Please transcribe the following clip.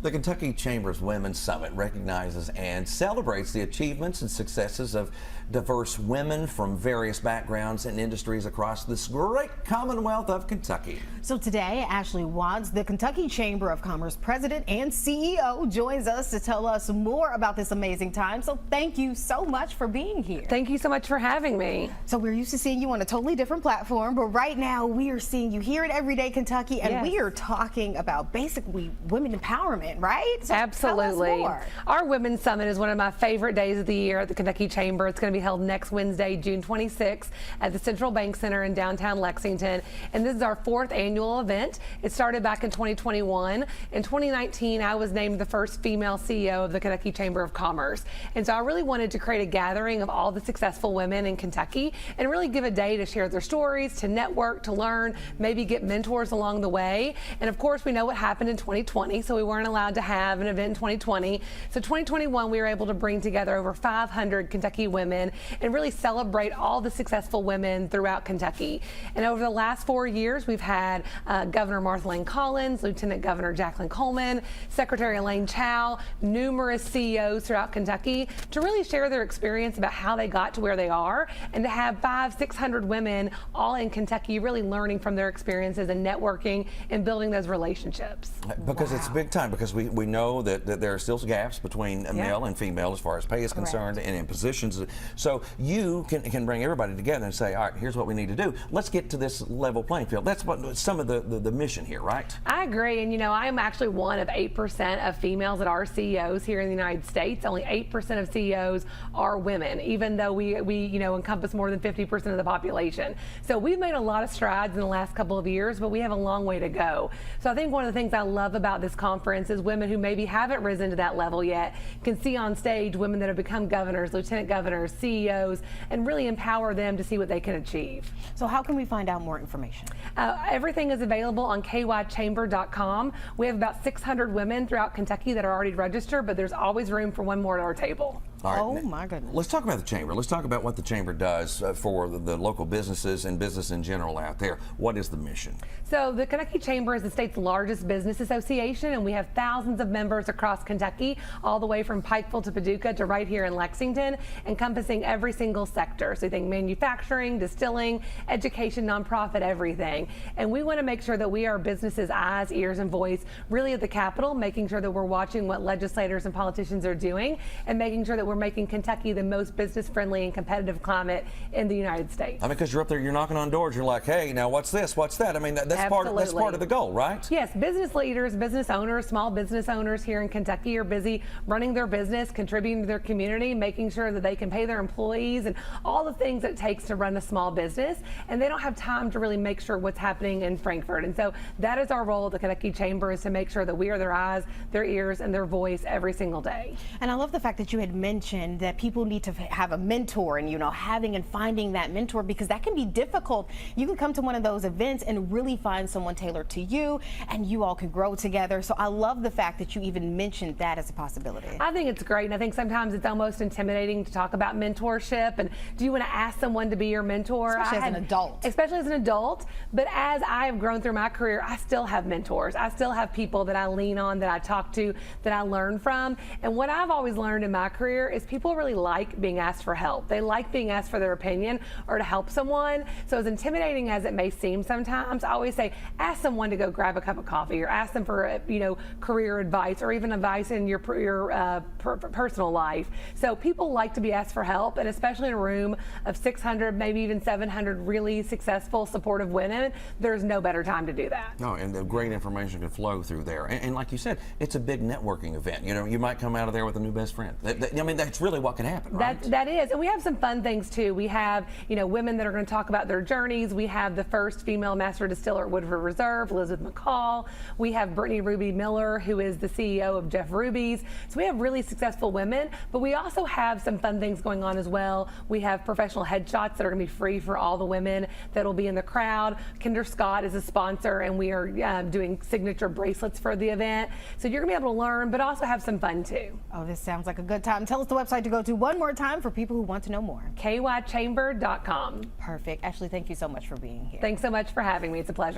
The Kentucky Chamber's Women's Summit recognizes and celebrates the achievements and successes of diverse women from various backgrounds and industries across this great Commonwealth of Kentucky. So today, Ashli Watts, the Kentucky Chamber of Commerce President and CEO, joins us to tell us more about this amazing time. So thank you so much for being here. Thank you so much for having me. So we're used to seeing you on a totally different platform, but right now we are seeing you here at Everyday Kentucky, and we are talking about basically women empowerment, right? So absolutely. Tell us more. Our Women's Summit is one of my favorite days of the year at the Kentucky Chamber. It's going to be held next Wednesday, June 26th at the Central Bank Center in downtown Lexington. And this is our 4th annual event. It started back in 2021. In 2019, I was named the first female CEO of the Kentucky Chamber of Commerce. And so I really wanted to create a gathering of all the successful women in Kentucky and really give a day to share their stories, to network, to learn, maybe get mentors along the way. And of course, we know what happened in 2020, so we weren't allowed to have an event in 2020. So 2021, we were able to bring together over 500 Kentucky women and really celebrate all the successful women throughout Kentucky. And over the last 4 years, we've had Governor Martha Lane Collins, Lieutenant Governor Jacqueline Coleman, Secretary Elaine Chao, numerous CEOs throughout Kentucky to really share their experience about how they got to where they are, and to have 500-600 women all in Kentucky really learning from their experiences and networking and building those relationships. Because it's big time, because we know that there are still gaps between male and female as far as pay is concerned and in positions. So you can bring everybody together and say, all right, here's what we need to do. Let's get to this level playing field. That's what some of the mission here, right? I agree. And, you know, I am actually one of 8% of females that are CEOs here in the United States. Only 8% of CEOs are women, even though we you know, encompass more than 50% of the population. So we've made a lot of strides in the last couple of years, but we have a long way to go. So I think one of the things I love about this conference is women who maybe haven't risen to that level yet can see on stage women that have become governors, lieutenant governors, CEOs, and really empower them to see what they can achieve. So how can we find out more information? Everything is available on kychamber.com. We have about 600 women throughout Kentucky that are already registered, but there's always room for one more at our table. All right, oh my goodness. Let's talk about the Chamber. Let's talk about what the Chamber does for the local businesses and business in general out there. What is the mission? So the Kentucky Chamber is the state's largest business association, and we have thousands of members across Kentucky, all the way from Pikeville to Paducah to right here in Lexington, encompassing every single sector. So you think manufacturing, distilling, education, nonprofit, everything. And we want to make sure that we are businesses' eyes, ears, and voice really at the Capitol, making sure that we're watching what legislators and politicians are doing and making sure that we're making Kentucky the most business-friendly and competitive climate in the United States. I mean, because you're up there, you're knocking on doors, you're like, hey, now what's this? What's that? I mean, that's part of the goal, right? Yes, business leaders, business owners, small business owners here in Kentucky are busy running their business, contributing to their community, making sure that they can pay their employees and all the things it takes to run a small business, and they don't have time to really make sure what's happening in Frankfort. And so that is our role at the Kentucky Chamber, is to make sure that we are their eyes, their ears, and their voice every single day. And I love the fact that you had mentioned that people need to have a mentor, and, you know, having and finding that mentor, because that can be difficult. You can come to one of those events and really find someone tailored to you, and you all can grow together. So I love the fact that you even mentioned that as a possibility. I think it's great, and I think sometimes it's almost intimidating to talk about mentorship, and do you want to ask someone to be your mentor? Especially as an adult. Especially as an adult, but as I have grown through my career, I still have mentors. I still have people that I lean on, that I talk to, that I learn from. And what I've always learned in my career is people really like being asked for help. They like being asked for their opinion or to help someone. So as intimidating as it may seem sometimes, I always say, ask someone to go grab a cup of coffee, or ask them for, you know, career advice, or even advice in your personal life. So people like to be asked for help, and especially in a room of 600, maybe even 700 really successful, supportive women, there's no better time to do that. No, and the great information can flow through there. And like you said, it's a big networking event. You know, you might come out of there with a new best friend. I mean, that's really what can happen, right? That is, and we have some fun things too. We have, you know, women that are going to talk about their journeys. We have the first female master distiller at Woodford Reserve, Elizabeth McCall. We have Brittany Ruby Miller, who is the CEO of Jeff Ruby's. So we have really successful women, but we also have some fun things going on as well. We have professional headshots that are going to be free for all the women that will be in the crowd. Kinder Scott is a sponsor, and we are doing signature bracelets for the event. So you're going to be able to learn, but also have some fun too. Oh, this sounds like a good time. Tell us the website to go to one more time for people who want to know more. kychamber.com. Perfect. Ashli, thank you so much for being here. Thanks so much for having me. It's a pleasure.